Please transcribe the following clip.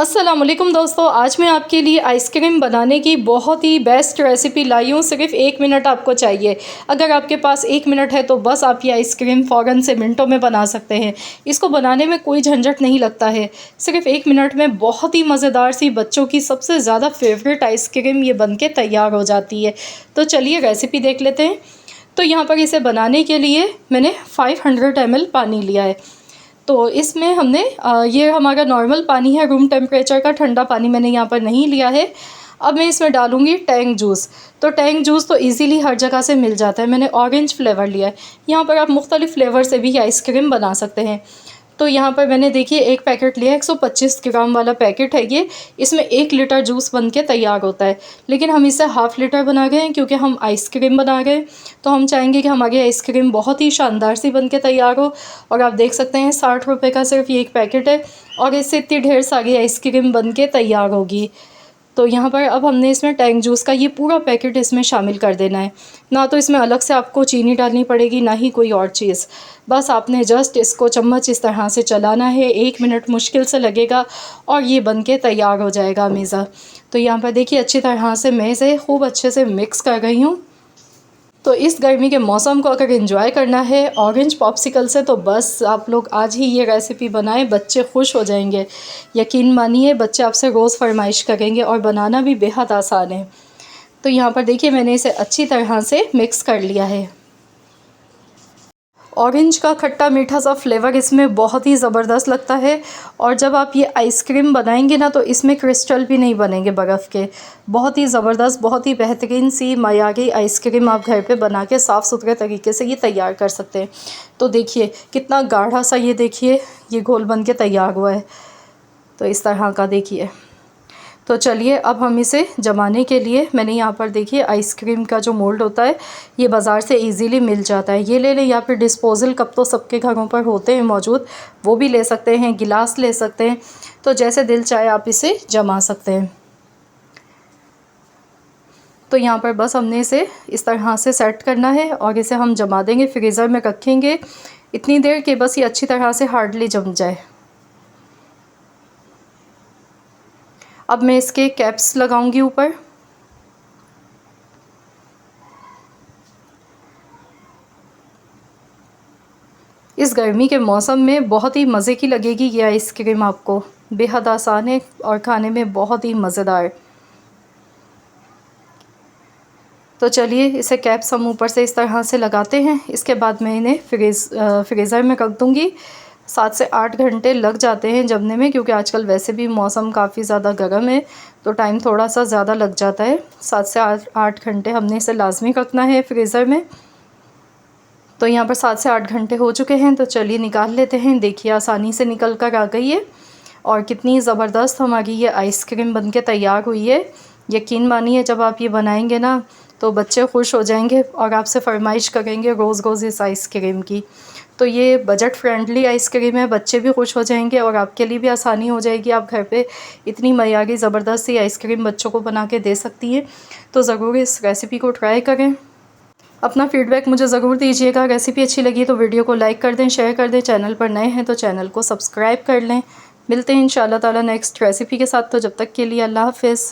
अस्सलामुअलैकुम दोस्तों, आज मैं आपके लिए आइसक्रीम बनाने की बहुत ही बेस्ट रेसिपी लाई हूँ। सिर्फ 1 मिनट आपको चाहिए। अगर आपके पास 1 मिनट है तो बस आप ये आइसक्रीम फ़ौरन से मिनटों में बना सकते हैं। इसको बनाने में कोई झंझट नहीं लगता है। सिर्फ 1 मिनट में बहुत ही मज़ेदार सी बच्चों की सबसे ज़्यादा फेवरेट आइसक्रीम ये बन के तैयार हो जाती है। तो चलिए रेसिपी देख लेते हैं। तो यहाँ पर इसे बनाने के लिए मैंने 500 ml पानी लिया है। तो इसमें हमने ये हमारा नॉर्मल पानी है, रूम टेम्परेचर का ठंडा पानी मैंने यहाँ पर नहीं लिया है। अब मैं इसमें डालूँगी टैंग जूस। तो टैंग जूस तो इजीली हर जगह से मिल जाता है। मैंने ऑरेंज फ्लेवर लिया है। यहाँ पर आप मुख्तलिफ़ फ्लेवर से भी आइसक्रीम बना सकते हैं। तो यहाँ पर मैंने देखिए एक पैकेट लिया है, 125 ग्राम वाला पैकेट है ये। इसमें 1 लीटर जूस बन के तैयार होता है, लेकिन हम इसे हाफ़ लीटर बना गए हैं क्योंकि हम आइसक्रीम बना गए। तो हम चाहेंगे कि हमारी आइसक्रीम बहुत ही शानदार सी बन के तैयार हो। और आप देख सकते हैं 60 रुपये का सिर्फ ये एक पैकेट है और इससे इतनी ढेर सारी आइसक्रीम बन के तैयार होगी। तो यहाँ पर अब हमने इसमें टैंग जूस का ये पूरा पैकेट इसमें शामिल कर देना है। ना तो इसमें अलग से आपको चीनी डालनी पड़ेगी, ना ही कोई और चीज़। बस आपने जस्ट इसको चम्मच इस तरह से चलाना है। 1 मिनट मुश्किल से लगेगा और ये बन के तैयार हो जाएगा मेज़ा। तो यहाँ पर देखिए अच्छी तरह से मैं इसे खूब अच्छे से मिक्स कर रही हूँ। तो इस गर्मी के मौसम को अगर एंजॉय करना है ऑरेंज पॉप्सिकल से, तो बस आप लोग आज ही ये रेसिपी बनाएं। बच्चे खुश हो जाएंगे। यकीन मानिए बच्चे आपसे रोज़ फरमाइश करेंगे और बनाना भी बेहद आसान है। तो यहाँ पर देखिए मैंने इसे अच्छी तरह से मिक्स कर लिया है। ऑरेंज का खट्टा मीठा सा फ्लेवर इसमें बहुत ही ज़बरदस्त लगता है। और जब आप ये आइसक्रीम बनाएंगे ना तो इसमें क्रिस्टल भी नहीं बनेंगे बर्फ़ के। बहुत ही ज़बरदस्त, बहुत ही बेहतरीन सी मयारी आइसक्रीम आप घर पे बना के साफ़ सुथरे तरीके से ये तैयार कर सकते हैं। तो देखिए कितना गाढ़ा सा ये देखिए ये घोल बन के तैयार हुआ है। तो इस तरह का देखिए। तो चलिए अब हम इसे जमाने के लिए, मैंने यहाँ पर देखिए आइसक्रीम का जो मोल्ड होता है ये बाज़ार से इजीली मिल जाता है। ये ले लें या फिर डिस्पोज़ल कप तो सबके घरों पर होते हैं मौजूद, वो भी ले सकते हैं। गिलास ले सकते हैं। तो जैसे दिल चाहे आप इसे जमा सकते हैं। तो यहाँ पर बस हमने इसे इस तरह से सेट करना है और इसे हम जमा देंगे, फ्रीज़र में रखेंगे इतनी देर कि बस ये अच्छी तरह से हार्डली जम जाए। अब मैं इसके कैप्स लगाऊंगी ऊपर। इस गर्मी के मौसम में बहुत ही मज़े की लगेगी ये आइसक्रीम आपको। बेहद आसान है और खाने में बहुत ही मज़ेदार। तो चलिए इसे कैप्स हम ऊपर से इस तरह से लगाते हैं। इसके बाद मैं इन्हें फ्रीज़र में रख दूँगी। 7 से 8 घंटे लग जाते हैं जमने में, क्योंकि आजकल वैसे भी मौसम काफ़ी ज़्यादा गर्म है तो टाइम थोड़ा सा ज़्यादा लग जाता है। 7 से 8 घंटे हमने इसे लाजमी रखना है फ्रीज़र में। तो यहाँ पर 7 से 8 घंटे हो चुके हैं। तो चलिए निकाल लेते हैं। देखिए आसानी से निकल कर आ गई है और कितनी ज़बरदस्त हमारी ये आइसक्रीम बन के तैयार हुई है। यकीन मानिए जब आप ये बनाएंगे ना तो बच्चे खुश हो जाएंगे और आपसे फरमाइश करेंगे रोज़ रोज़ इस आइसक्रीम की। तो ये बजट फ्रेंडली आइसक्रीम है, बच्चे भी खुश हो जाएंगे और आपके लिए भी आसानी हो जाएगी। आप घर पे इतनी मयारी ज़बरदस्त सी आइसक्रीम बच्चों को बना के दे सकती हैं। तो ज़रूर इस रेसिपी को ट्राई करें। अपना फ़ीडबैक मुझे ज़रूर दीजिएगा। रेसिपी अच्छी लगी तो वीडियो को लाइक कर दें, शेयर कर दें। चैनल पर नए हैं तो चैनल को सब्सक्राइब कर लें। मिलते हैं इंशाअल्लाह ताला नेक्स्ट रेसिपी के साथ। तो जब तक के लिए अल्लाह हाफ़िज़।